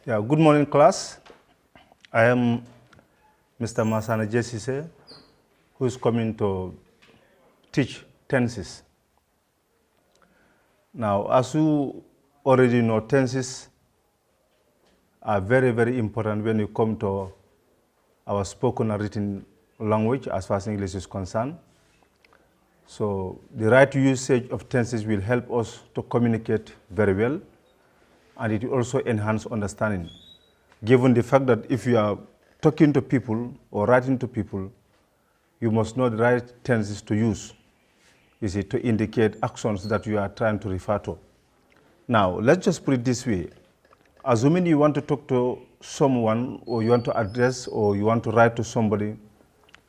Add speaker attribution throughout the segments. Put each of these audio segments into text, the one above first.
Speaker 1: Yeah, good morning, class. I am Mr. Masana Jesise, who is coming to teach tenses. Now, as you already know, tenses are very, very important when you come to our spoken and written language as far as English is concerned. So the right usage of tenses will help us to communicate very well, and it will also enhance understanding, given the fact that if you are talking to people or writing to people, you must know the right tenses to use, you see, to indicate actions that you are trying to refer to. Now, let's just put it this way. Assuming you want to talk to someone, or you want to address, or you want to write to somebody,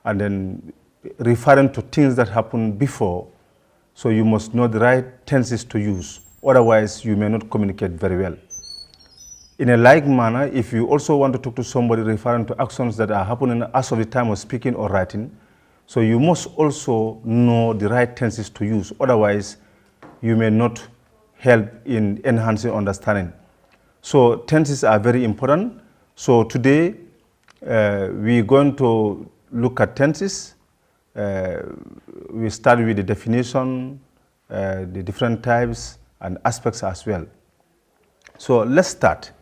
Speaker 1: and then referring to things that happened before, so you must know the right tenses to use. Otherwise, you may not communicate very well. In a like manner, if you also want to talk to somebody referring to actions that are happening as of the time of speaking or writing, so you must also know the right tenses to use. Otherwise, you may not help in enhancing understanding. So tenses are very important. So today, we're going to look at tenses. We start with the definition, the different types and aspects as well. So let's start.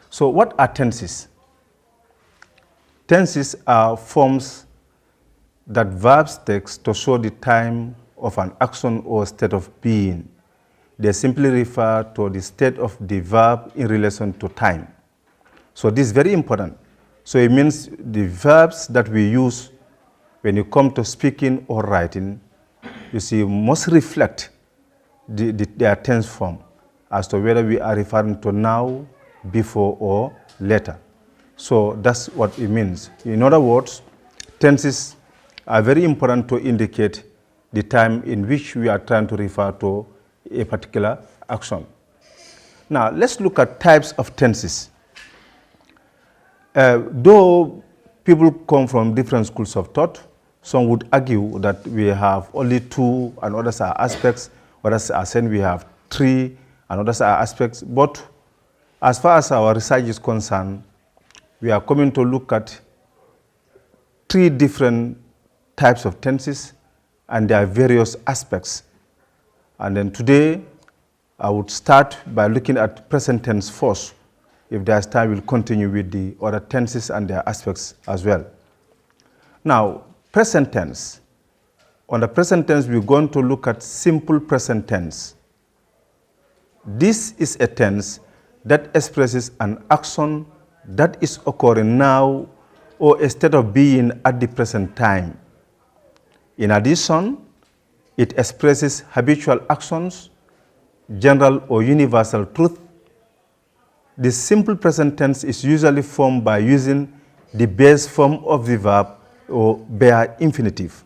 Speaker 1: So what are tenses? Tenses are forms that verbs take to show the time of an action or state of being. They simply refer to the state of the verb in relation to time. So this is very important. So it means the verbs that we use when you come to speaking or writing, you see, must reflect their tense form as to whether we are referring to now, before, or later. So that's what it means. In other words, tenses are very important to indicate the time in which we are trying to refer to a particular action. Now, let's look at types of tenses. Though people come from different schools of thought, some would argue that we have only two and others are aspects, others are saying we have three and others are aspects. But as far as our research is concerned, we are coming to look at three different types of tenses and their various aspects. And then today, I would start by looking at present tense first. If there's time, we'll continue with the other tenses and their aspects as well. Now, present tense. On the present tense, we're going to look at simple present tense. This is a tense that expresses an action that is occurring now or a state of being at the present time. In addition, it expresses habitual actions, general or universal truth. The simple present tense is usually formed by using the base form of the verb or bare infinitive.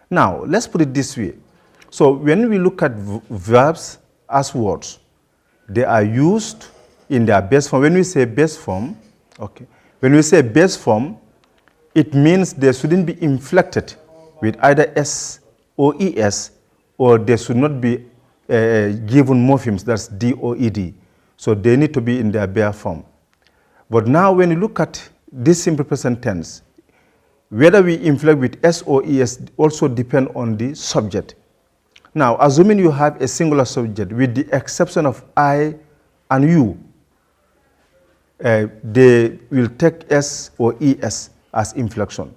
Speaker 1: Now, let's put it this way. So when we look at verbs as words, they are used in their base form. When we say base form, okay, when we say base form, it means they shouldn't be inflected with either S or ES, or they should not be given morphemes, that's D or ED. So they need to be in their bare form. But now when you look at this simple present tense, whether we inflect with S or ES also depend on the subject. Now, assuming you have a singular subject, with the exception of I and you, they will take S or ES as inflection.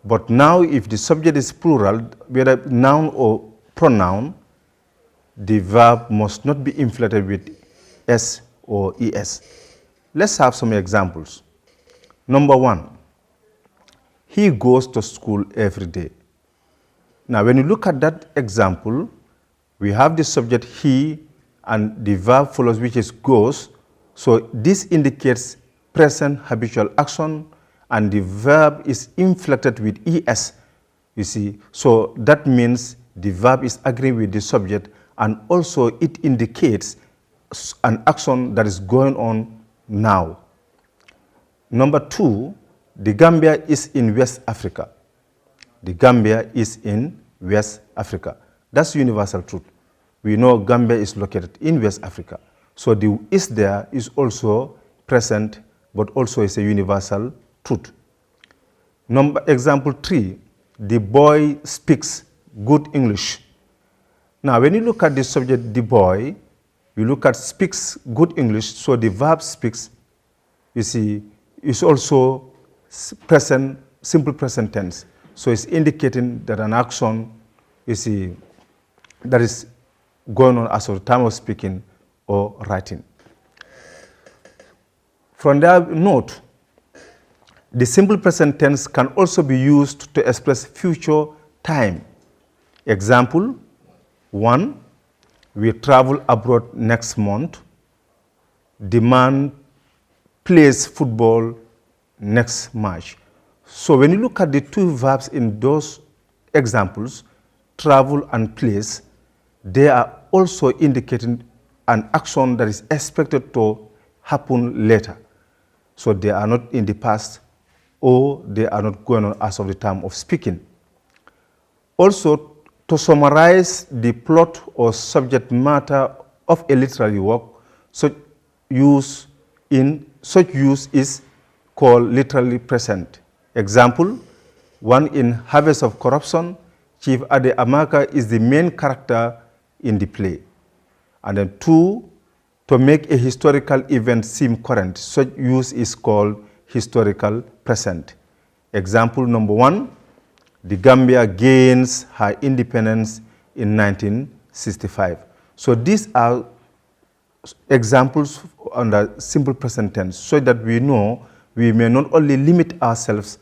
Speaker 1: But now, if the subject is plural, whether noun or pronoun, the verb must not be inflected with S or ES. Let's have some examples. Number one, he goes to school every day. Now, when you look at that example, we have the subject he and the verb follows, which is goes. So this indicates present habitual action, and the verb is inflected with ES, you see. So that means the verb is agreeing with the subject, and also it indicates an action that is going on now. Number two, the Gambia is in West Africa. The Gambia is in West Africa. That's universal truth. We know Gambia is located in West Africa. So the is there is also present, but also is a universal truth. Example 3, the boy speaks good English. Now, when you look at the subject, the boy, you look at speaks good English, so the verb speaks, you see, is also present, simple present tense. So it's indicating that an action, you see, that is going on as of the time of speaking or writing. From there, note, the simple present tense can also be used to express future time. Example 1, we travel abroad next month. The man plays football next March. So when you look at the two verbs in those examples, travel and place, they are also indicating an action that is expected to happen later. So they are not in the past, or they are not going on as of the time of speaking. Also, to summarize the plot or subject matter of a literary work, such use is called literally present. Example, 1, in Harvest of Corruption, Chief Ade Amaka is the main character in the play. And then 2, to make a historical event seem current, such use is called historical present. Example number 1, the Gambia gains her independence in 1965. So these are examples under simple present tense, so that we know we may not only limit ourselves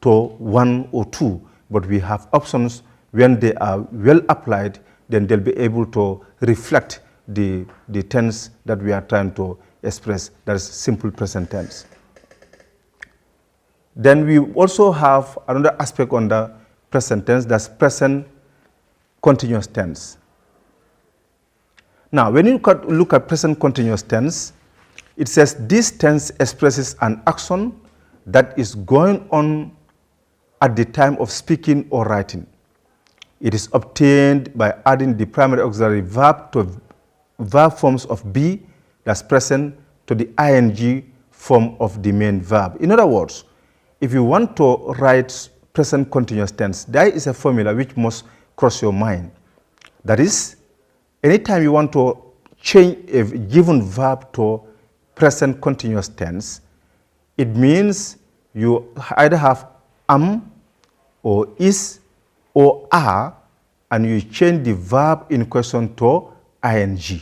Speaker 1: to 1 or 2, but we have options. When they are well applied, then they'll be able to reflect the tense that we are trying to express, that is simple present tense. Then we also have another aspect on the present tense, that's present continuous tense. Now, when you look at present continuous tense, it says this tense expresses an action that is going on at the time of speaking or writing. It is obtained by adding the primary auxiliary verb to verb forms of be, that's present, to the ing form of the main verb. In other words, if you want to write present continuous tense, there is a formula which must cross your mind. That is, anytime you want to change a given verb to present continuous tense, it means you either have am or is or are, and you change the verb in question to ing. You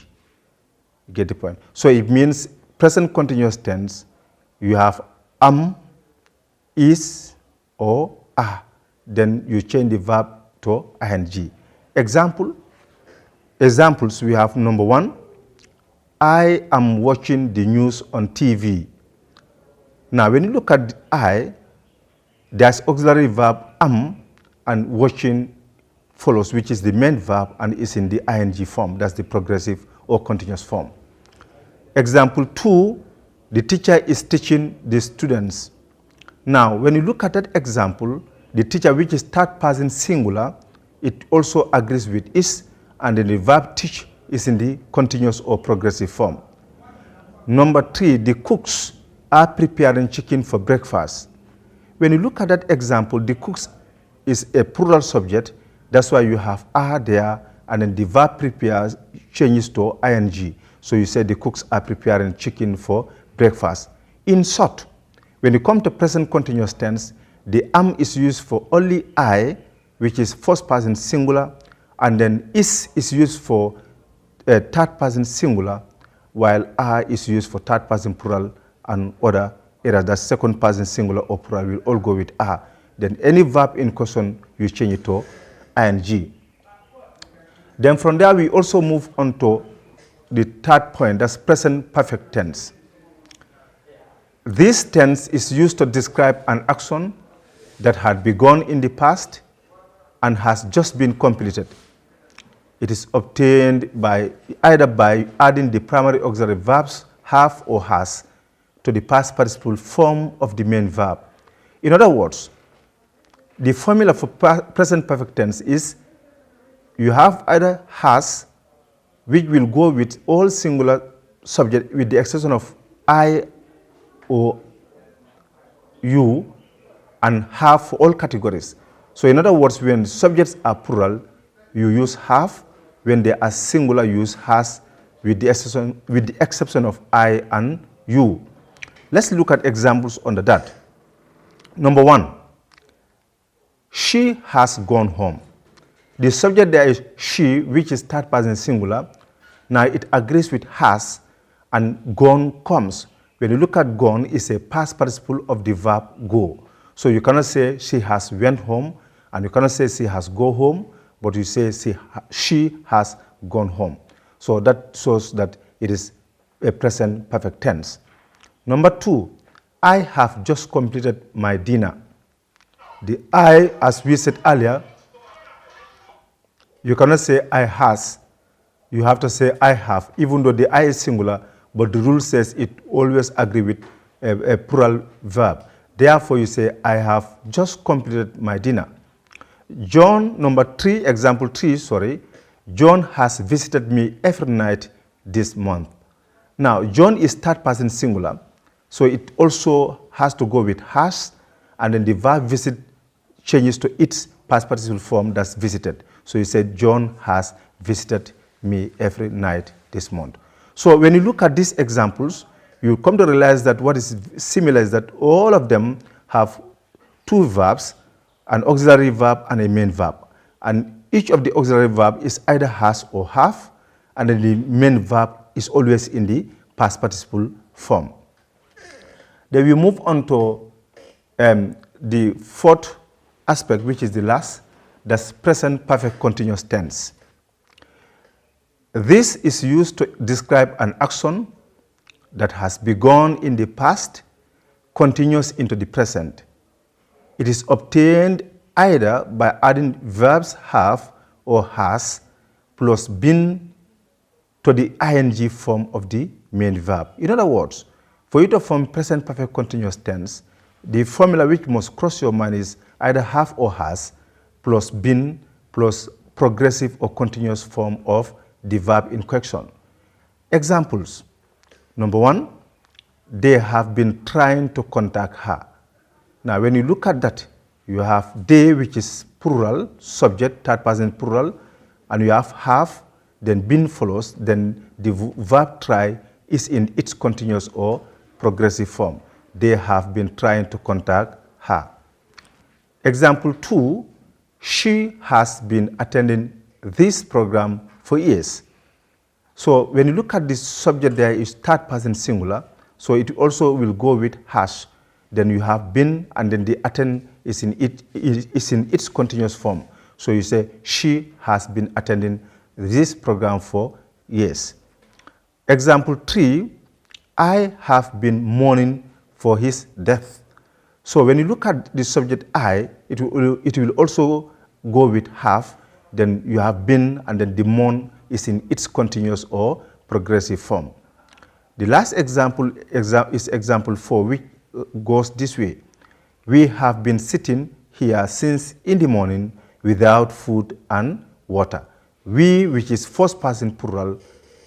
Speaker 1: get the point? So it means present continuous tense, you have am, is, or are. Then you change the verb to ing. Examples, we have number 1, I am watching the news on TV. Now, when you look at I, there's auxiliary verb am, and watching follows, which is the main verb and is in the ing form. That's the progressive or continuous form. Example 2, the teacher is teaching the students. Now, when you look at that example, the teacher, which is third person singular, it also agrees with is, and then the verb teach is in the continuous or progressive form. Number 3, the cooks are preparing chicken for breakfast. When you look at that example, the cooks is a plural subject. That's why you have are there, and then the verb prepares changes to ing. So you say the cooks are preparing chicken for breakfast. In short, when you come to present continuous tense, the am is used for only I, which is first person singular, and then is used for third person singular, while are is used for third person plural and other areas. That second person singular or plural will all go with are. Then any verb in question, you change it to ing. Then from there, we also move on to the third point, that's present perfect tense. This tense is used to describe an action that had begun in the past and has just been completed. It is obtained either by adding the primary auxiliary verbs have or has to the past participle form of the main verb. In other words, the formula for present perfect tense is you have either has, which will go with all singular subject with the exception of I or you and have for all categories. So in other words, when subjects are plural, you use have. When they are singular, you use has with the exception of I and you. Let's look at examples under that. Number 1, she has gone home. The subject there is she, which is third person singular. Now it agrees with has, and gone comes. When you look at gone, it's a past participle of the verb go. So you cannot say she has went home, and you cannot say she has go home, but you say she has gone home. So that shows that it is a present perfect tense. Number 2, I have just completed my dinner. The I, as we said earlier, you cannot say I has. You have to say I have, even though the I is singular, but the rule says it always agree with a plural verb. Therefore, you say I have just completed my dinner. John, example 3, John has visited me every night this month. Now, John is third person singular, so it also has to go with has, and then the verb visit changes to its past participle form, that's visited. So you say John has visited me every night this month. So when you look at these examples, you come to realize that what is similar is that all of them have two verbs, an auxiliary verb and a main verb. And each of the auxiliary verb is either has or have, and then the main verb is always in the past participle form. Then we move on to the fourth aspect, which is the last, that's present perfect continuous tense. This is used to describe an action that has begun in the past, continues into the present. It is obtained either by adding verbs have or has plus been to the ing form of the main verb. In other words, for you to form present perfect continuous tense, the formula which must cross your mind is either have or has plus been plus progressive or continuous form of the verb in question. Examples. Number 1, they have been trying to contact her. Now, when you look at that, you have they, which is plural, subject, third person plural, and you have, then been follows, then the verb try is in its continuous or progressive form. They have been trying to contact her. Example 2, she has been attending this program for years. So when you look at this subject, there is third person singular, so it also will go with has. Then you have been, and then the attend is in its continuous form. So you say she has been attending this program for years. Example 3, I have been mourning for his death. So when you look at the subject I, it will also go with have, then you have been, and then the mourn is in its continuous or progressive form. The last example is example 4, which goes this way. We have been sitting here since in the morning without food and water. We, which is first person plural,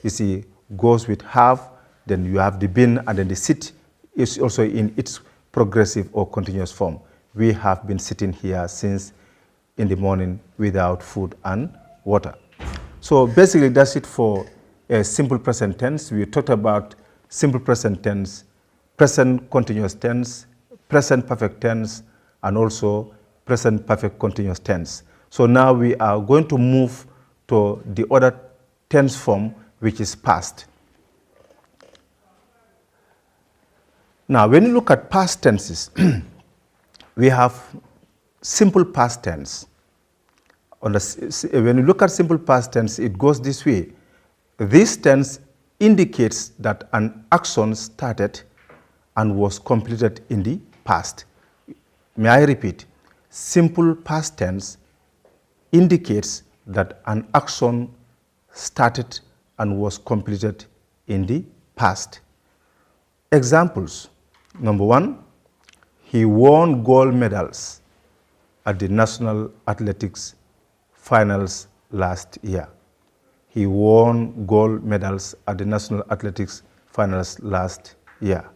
Speaker 1: you see, goes with have, then you have the been, and then the sit is also in its progressive or continuous form. We have been sitting here since in the morning without food and water. So basically that's it for a simple present tense. We talked about simple present tense, present continuous tense, present perfect tense, and also present perfect continuous tense. So now we are going to move to the other tense form, which is past. Now, when you look at past tenses, we have simple past tense. When you look at simple past tense, it goes this way. This tense indicates that an action started and was completed in the past. May I repeat? Simple past tense indicates that an action started and was completed in the past. Examples. Number 1, he won gold medals at the National Athletics Finals last year. he won gold medals at the National Athletics Finals last year.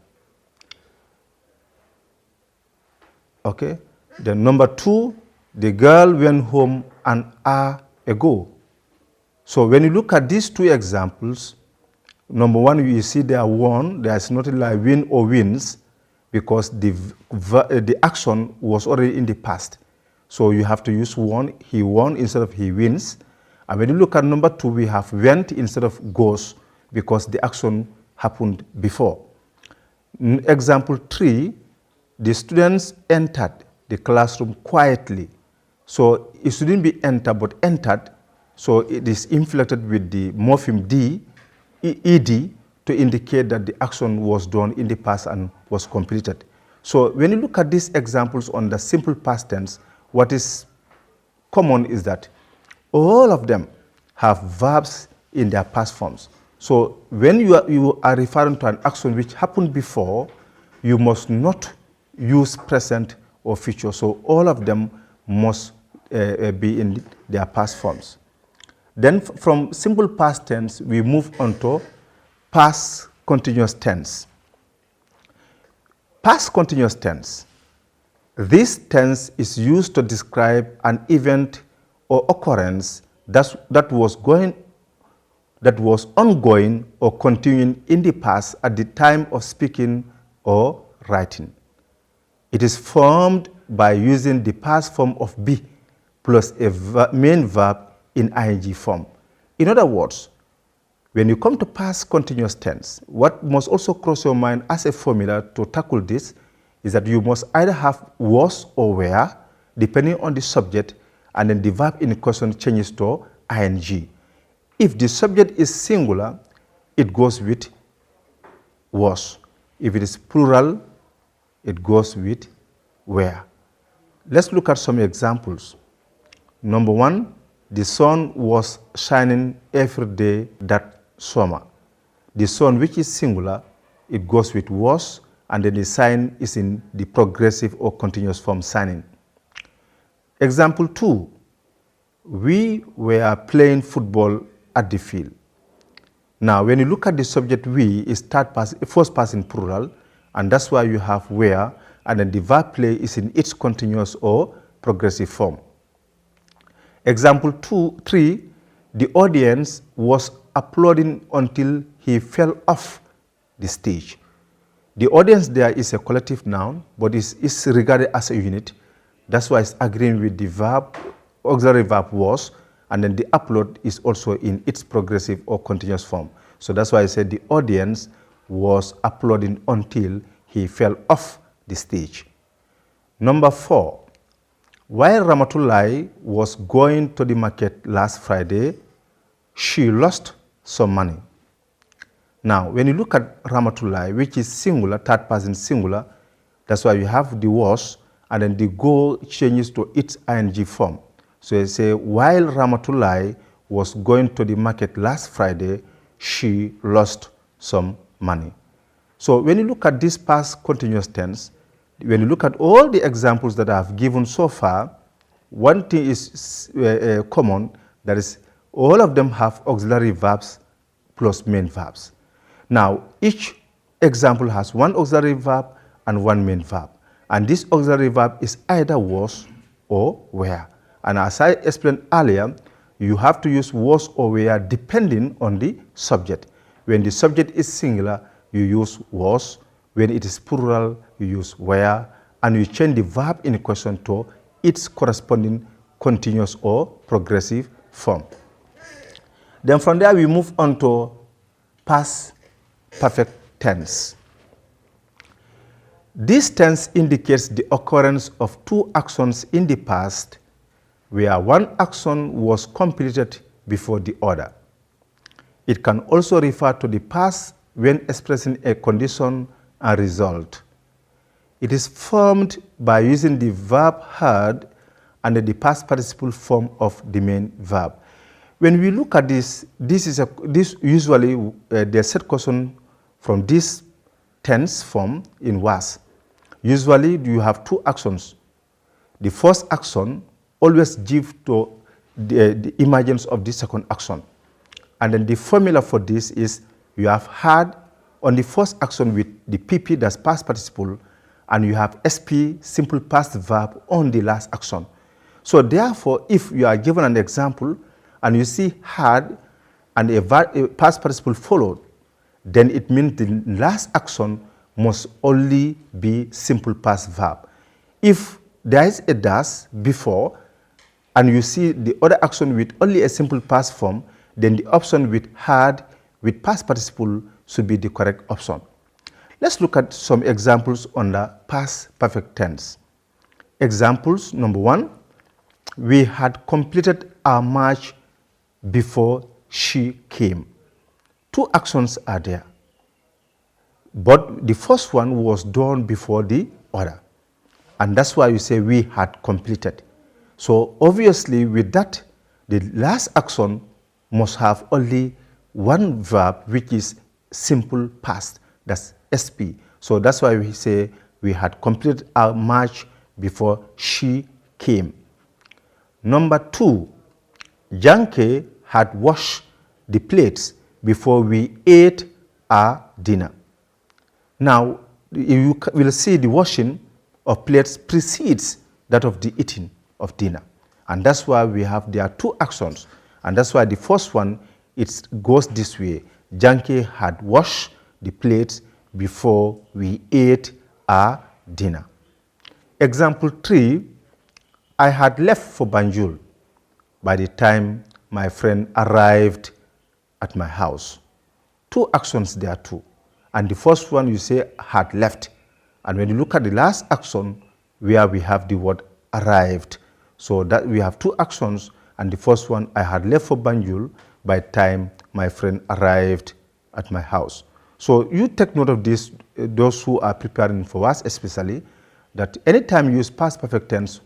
Speaker 1: Okay. Then number 2, the girl went home an hour ago. So when you look at these 2 examples, number 1, you see they are won. There is nothing like win or wins because the action was already in the past. So you have to use won. He won instead of he wins. And when you look at number 2, we have went instead of goes because the action happened before. Example 3, the students entered the classroom quietly. So it shouldn't be entered but entered. So it is inflected with the morpheme ed to indicate that the action was done in the past and was completed. So when you look at these examples on the simple past tense, what is common is that all of them have verbs in their past forms. So when you are referring to an action which happened before, you must not use present or future. So all of them must be in their past forms. Then from simple past tense, we move on to past continuous tense. Past continuous tense. This tense is used to describe an event or occurrence that was ongoing or continuing in the past at the time of speaking or writing. It is formed by using the past form of be plus a main verb in ing form. In other words, when you come to past continuous tense, what must also cross your mind as a formula to tackle this is that you must either have was or were, depending on the subject, and then the verb in question changes to ing. If the subject is singular, it goes with was. If it is plural, it goes with were. Let's look at some examples. Number 1, the sun was shining every day that summer. The sun, which is singular, it goes with was, and then the sign is in the progressive or continuous form shining. Example 2, we were playing football at the field. Now, when you look at the subject we, is first person plural, and that's why you have where, and then the verb play is in its continuous or progressive form. Example 3, the audience was applauding until he fell off the stage. The audience there is a collective noun, but is regarded as a unit. That's why it's agreeing with the verb, auxiliary verb was, and then the applaud is also in its progressive or continuous form. So that's why I said the audience was applauding until he fell off the stage. Number 4, while Ramatullahi was going to the market last Friday, she lost some money. Now, when you look at Ramatullahi, which is singular, third person singular, that's why you have the was, and then the go changes to its ing form. So you say, while Ramatullahi was going to the market last Friday, she lost some money. So when you look at this past continuous tense, when you look at all the examples that I have given so far, one thing is common, that is all of them have auxiliary verbs plus main verbs. Now, each example has one auxiliary verb and one main verb. And this auxiliary verb is either was or were. And as I explained earlier, you have to use was or were depending on the subject. When the subject is singular, you use was. When it is plural, you use were. And you change the verb in question to its corresponding continuous or progressive form. Then from there, we move on to past perfect tense. This tense indicates the occurrence of 2 actions in the past where one action was completed before the other. It can also refer to the past when expressing a condition and result. It is formed by using the verb heard and the past participle form of the main verb. When we look at this, this usually the set question from this tense form in was. Usually you have 2 actions. The first action always gives to the emergence of the second action. And then the formula for this is you have had on the first action with the PP, that's past participle, and you have SP, simple past verb, on the last action. So therefore, if you are given an example and you see had and a past participle followed, then it means the last action must only be simple past verb. If there is a dash before and you see the other action with only a simple past form, then the option with had with past participle should be the correct option. Let's look at some examples on the past perfect tense. Examples number 1, we had completed our march before she came. 2 actions are there, but the first one was done before the other, and that's why you say we had completed. So obviously with that, the last action must have only one verb, which is simple past, that's SP. So that's why we say we had completed our march before she came. Number 2, Janke had washed the plates before we ate our dinner. Now, you will see the washing of plates precedes that of the eating of dinner. And that's why there are 2 actions. And that's why the first one, it goes this way. Janke had washed the plates before we ate our dinner. Example 3, I had left for Banjul by the time my friend arrived at my house. 2 actions there too. And the first one you say had left. And when you look at the last action where we have the word arrived, so that we have 2 actions, and the first one, I had left for Banjul by the time my friend arrived at my house. So you take note of this, those who are preparing for us especially, that anytime you use past perfect tense,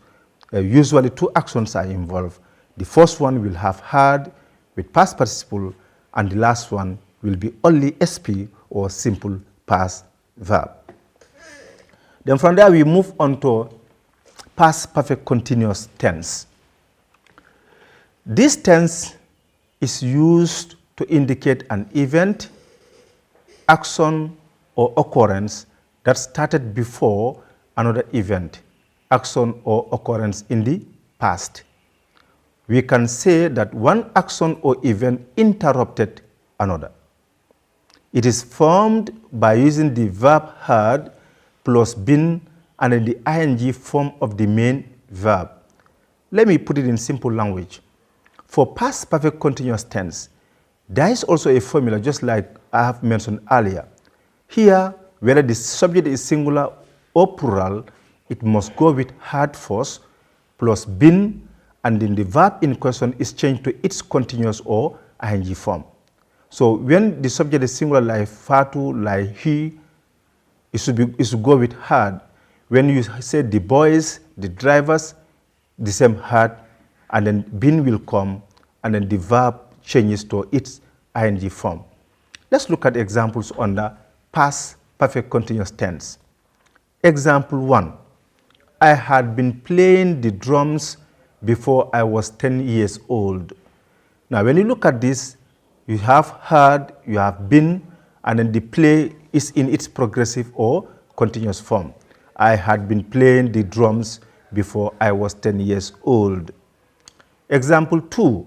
Speaker 1: usually 2 actions are involved. The first one will have had with past participle, and the last one will be only SP or simple past verb. Then from there we move on to past perfect continuous tense. This tense is used to indicate an event, action, or occurrence that started before another event, action, or occurrence in the past. We can say that one action or event interrupted another. It is formed by using the verb had plus been and then the ing form of the main verb. Let me put it in simple language. For past perfect continuous tense, there is also a formula just like I have mentioned earlier. Here, whether the subject is singular or plural, it must go with had first plus been, and then the verb in question is changed to its continuous or ing form. So when the subject is singular like Fatu, like he, it should go with had. When you say the boys, the drivers, the same had, and then been will come, and then the verb changes to its ing form. Let's look at examples on the past perfect continuous tense. Example 1. I had been playing the drums before I was 10 years old. Now when you look at this, you have had, you have been, and then the play is in its progressive or continuous form. I had been playing the drums before I was 10 years old. Example 2.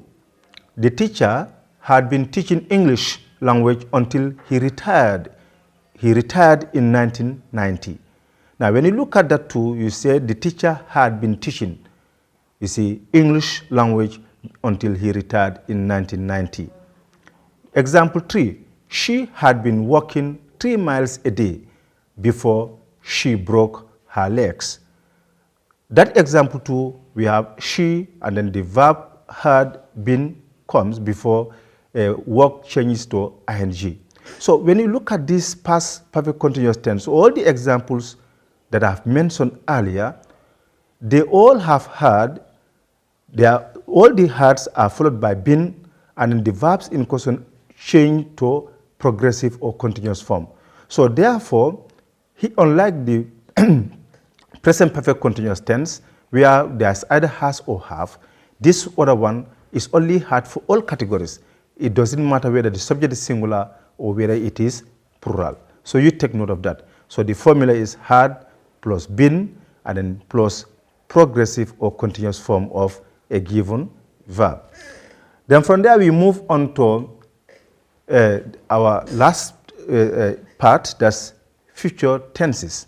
Speaker 1: The teacher had been teaching English language until he retired. He retired in 1990. Now when you look at that too, you say the teacher had been teaching, you see, English language until he retired in 1990. Example 3. She had been walking 3 miles a day before she broke her legs. That example 2, we have she, and then the verb had been comes before work changes to ing. So when you look at this past perfect continuous tense, all the examples that I've mentioned earlier, they all have had, all the hads are followed by been, and then the verbs in question change to progressive or continuous form. So therefore, unlike the present perfect continuous tense, where there's either has or have, this other one is only had for all categories. it doesn't matter whether the subject is singular or whether it is plural. So you take note of that. So the formula is had plus been and then plus progressive or continuous form of a given verb. Then from there we move on to our last part, that's future tenses.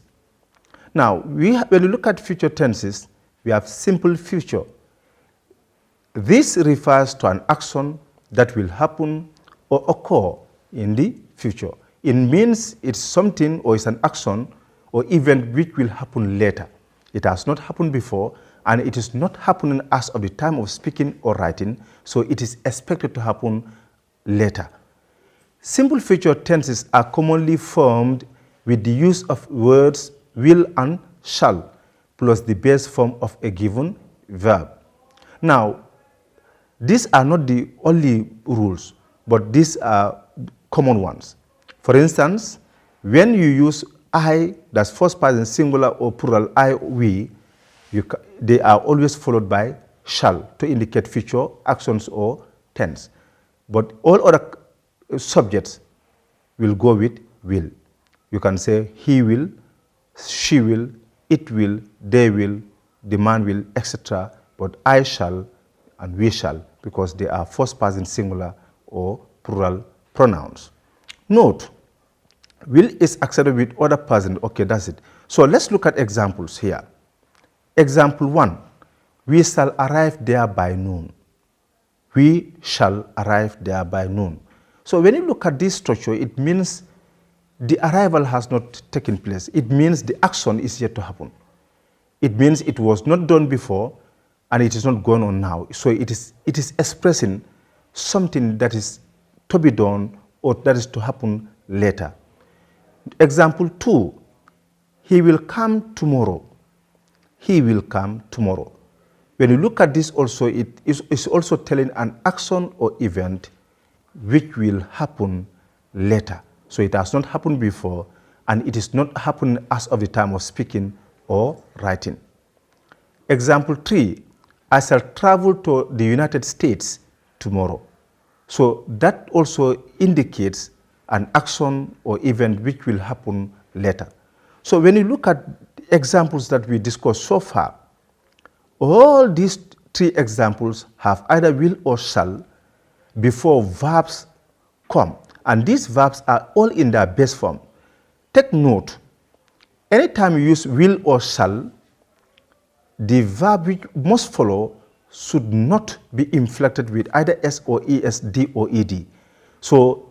Speaker 1: Now, when you look at future tenses, we have simple future. This refers to an action that will happen or occur in the future. It means it's something or it's an action or event which will happen later. It has not happened before, and it is not happening as of the time of speaking or writing, so it is expected to happen later. Simple future tenses are commonly formed with the use of words will and shall plus the base form of a given verb. Now, these are not the only rules, but these are common ones. For instance, when you use I, that's first person singular or plural, I, we, they are always followed by shall to indicate future actions or tense. But all other subjects will go with will. You can say he will, she will, it will, they will, the man will, etc. But I shall and we shall, because they are first person singular or plural pronouns. Note, will is accepted with other person. Okay, that's it. So let's look at examples here. Example 1, we shall arrive there by noon. We shall arrive there by noon. So when you look at this structure, it means the arrival has not taken place. It means the action is yet to happen. It means it was not done before and it is not going on now. So it is expressing something that is to be done or that is to happen later. Example 2, he will come tomorrow. He will come tomorrow. When you look at this also, it is also telling an action or event which will happen later. So it has not happened before, and it is not happening as of the time of speaking or writing. Example 3, I shall travel to the United States tomorrow. So that also indicates an action or event which will happen later. So when you look at examples that we discussed so far, all these 3 examples have either will or shall before verbs come. And these verbs are all in their base form. Take note, anytime you use will or shall, the verb which must follow should not be inflected with either S or ES, D or ED. So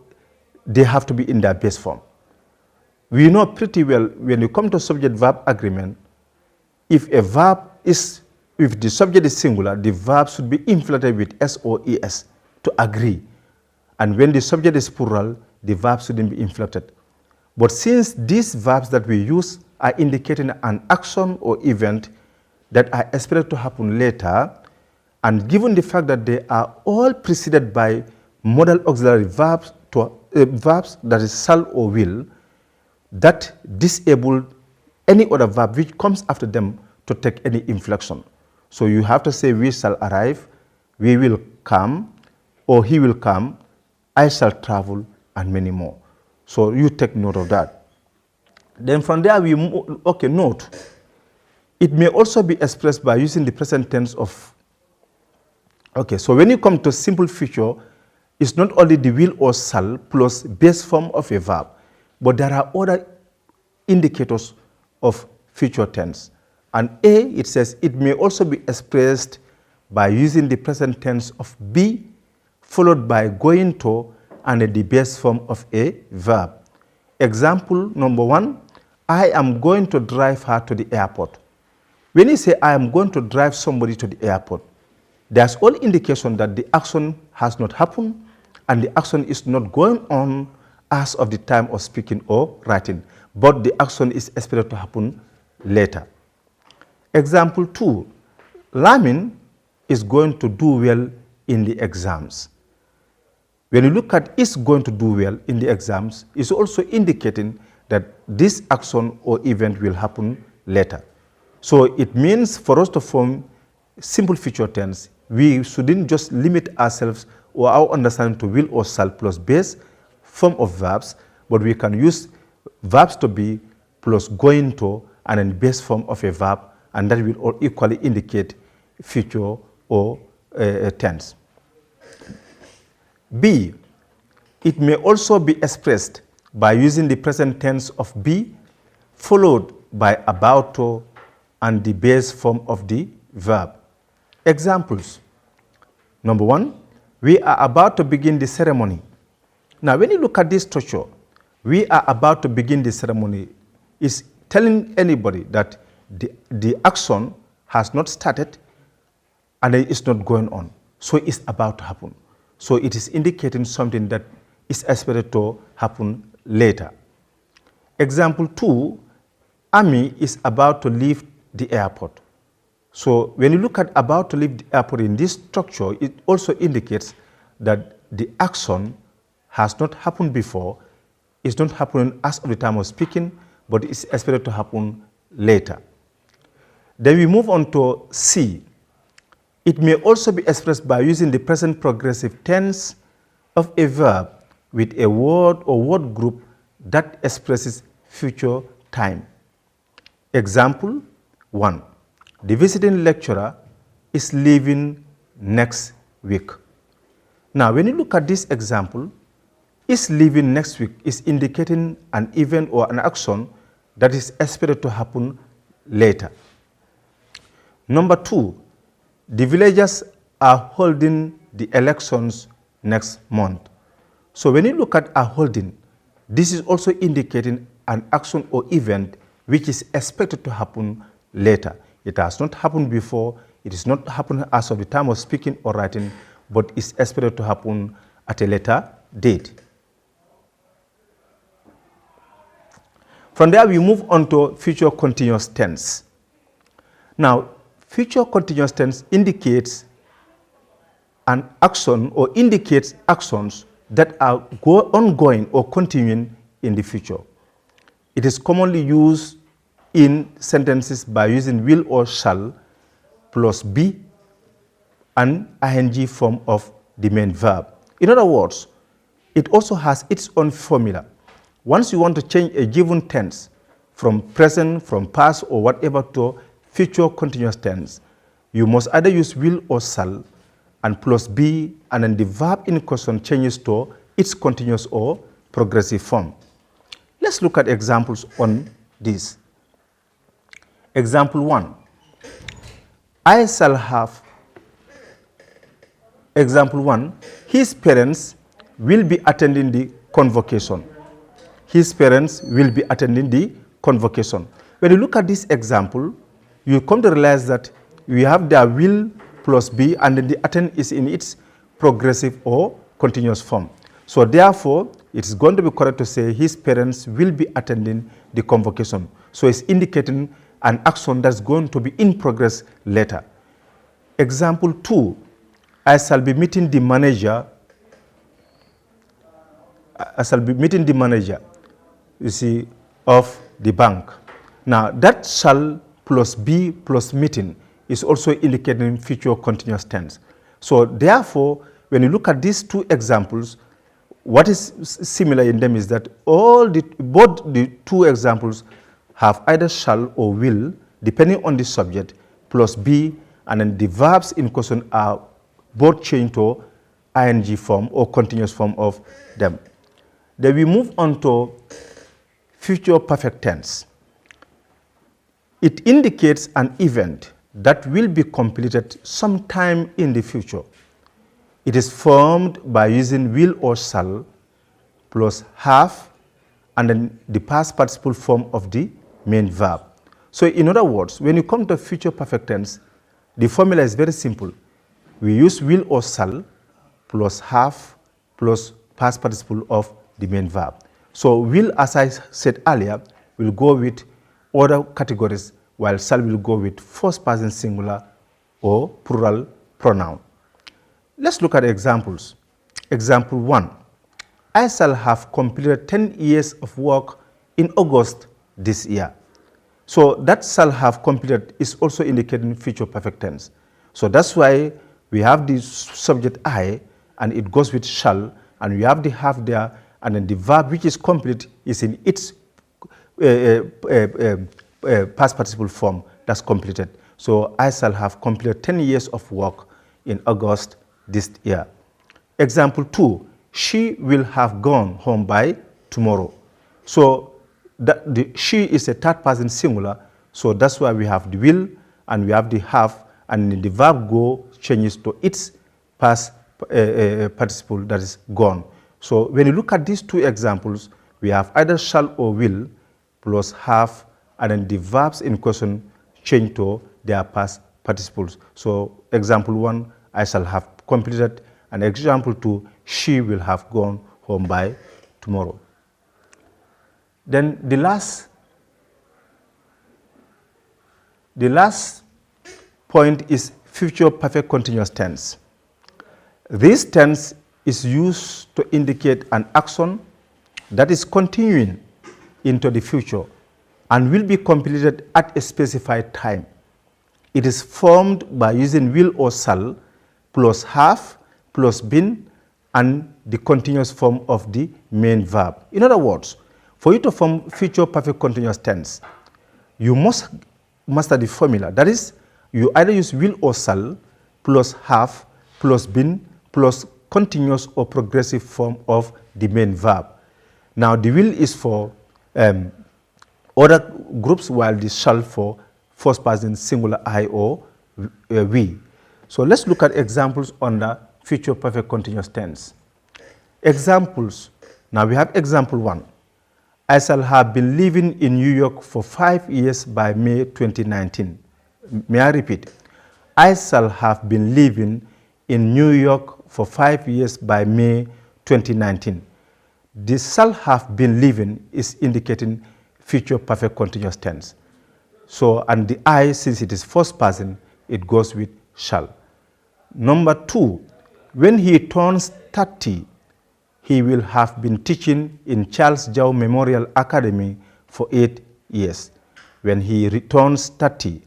Speaker 1: they have to be in their base form. We know pretty well when you come to subject-verb agreement, if the subject is singular, the verb should be inflected with S or ES to agree. And when the subject is plural, the verb shouldn't be inflected. But since these verbs that we use are indicating an action or event that are expected to happen later, and given the fact that they are all preceded by modal auxiliary verbs, verbs that is shall or will, that disable any other verb which comes after them to take any inflection. So you have to say we shall arrive, we will come, or he will come, I shall travel, and many more. So you take note of that. Then from there we move, okay, note, it may also be expressed by using the present tense of, okay, so when you come to simple future, it's not only the will or shall plus base form of a verb, but there are other indicators of future tense. And A, it says it may also be expressed by using the present tense of be followed by going to and the base form of a verb. Example number 1, I am going to drive her to the airport. When you say I am going to drive somebody to the airport, there's all indication that the action has not happened and the action is not going on as of the time of speaking or writing, but the action is expected to happen later. Example 2, Lamin is going to do well in the exams. When you look at is going to do well in the exams, it's also indicating that this action or event will happen later. So it means for us to form simple future tense, we shouldn't just limit ourselves or our understanding to will or shall plus base form of verbs, but we can use verbs to be plus going to and then base form of a verb, and that will all equally indicate future or tense. B, it may also be expressed by using the present tense of be followed by about to and the base form of the verb. Examples. Number 1, we are about to begin the ceremony. Now, when you look at this structure, we are about to begin the ceremony is telling anybody that the action has not started and it is not going on. So it's about to happen. So it is indicating something that is expected to happen later. Example 2, Ami is about to leave the airport. So when you look at about to leave the airport in this structure, it also indicates that the action has not happened before, it's not happening as of the time of speaking, but it's expected to happen later. Then we move on to C. It may also be expressed by using the present progressive tense of a verb with a word or word group that expresses future time. Example 1. The visiting lecturer is leaving next week. Now, when you look at this example, is leaving next week is indicating an event or an action that is expected to happen later. Number 2, the villagers are holding the elections next month. So when you look at are holding, this is also indicating an action or event which is expected to happen later. It has not happened before, it is not happening as of the time of speaking or writing, but is expected to happen at a later date. From there, we move on to future continuous tense. Now, future continuous tense indicates an action or indicates actions that are ongoing or continuing in the future. It is commonly used in sentences by using will or shall plus be and ing form of the main verb. In other words, it also has its own formula. Once you want to change a given tense from present, from past, or whatever to future continuous tense, you must either use will or shall and plus be, and then the verb in question changes to its continuous or progressive form. Let's look at examples on this. Example 1. I shall have. Example 1. His parents will be attending the convocation. His parents will be attending the convocation. When you look at this example, you come to realize that we have the will plus be, and then the attend is in its progressive or continuous form. So therefore, it's going to be correct to say his parents will be attending the convocation. So it's indicating an action that's going to be in progress later. Example 2, I shall be meeting the manager. I shall be meeting the manager, you see, of the bank. Now that shall plus be plus meeting is also indicating future continuous tense. So therefore, when you look at these two examples, what is similar in them is that both the two examples have either shall or will, depending on the subject, plus be, and then the verbs in question are both changed to ing form or continuous form of them. Then we move on to future perfect tense. It indicates an event that will be completed sometime in the future. It is formed by using will or shall plus have and then the past participle form of the main verb. So in other words, when you come to future perfect tense, the formula is very simple. We use will or shall plus have plus past participle of the main verb. So will, as I said earlier, will go with other categories, while shall will go with first person singular or plural pronoun. Let's look at examples. Example 1. I shall have completed 10 years of work in August this year. So that shall have completed is also indicating future perfect tense. So that's why we have the subject I, and it goes with shall, and we have the have there, and then the verb which is complete is in its past participle form that's completed. So I shall have completed 10 years of work in August this year. Example 2, she will have gone home by tomorrow. So she is a third person singular, so that's why we have the will and we have the have, and the verb go changes to its past participle, that is gone. So when you look at these two examples, we have either shall or will plus have, and then the verbs in question change to their past participles. So example 1, I shall have completed, and example 2, she will have gone home by tomorrow. Then the last point is future perfect continuous tense. This tense is used to indicate an action that is continuing into the future and will be completed at a specified time. It is formed by using will or shall plus have plus been and the continuous form of the main verb. In other words, for you to form future perfect continuous tense, you must master the formula. That is, you either use will or shall plus have plus been plus continuous or progressive form of the main verb. Now, the will is for other groups, while the shall for first person singular I or we. So let's look at examples under future perfect continuous tense. Examples. Now we have example 1. I shall have been living in New York for 5 years by May 2019. May I repeat? I shall have been living in New York for 5 years by May 2019. This shall have been living is indicating future perfect continuous tense. So, and the I, since it is first person, it goes with shall. Number 2, when he turns 30, he will have been teaching in Charles Jau Memorial Academy for 8 years. When he returns 30,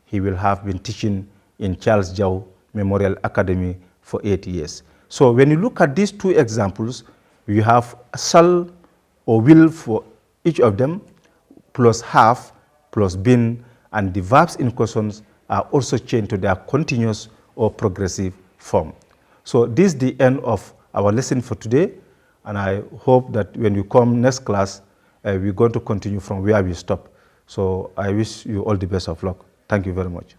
Speaker 1: he will have been teaching in Charles Jau Memorial Academy for 8 years. So when you look at these two examples, you have shall or will for each of them, plus have, plus been, and the verbs in questions are also changed to their continuous or progressive form. So this is the end of our lesson for today, and I hope that when you come next class, we're going to continue from where we stop. So I wish you all the best of luck. Thank you very much.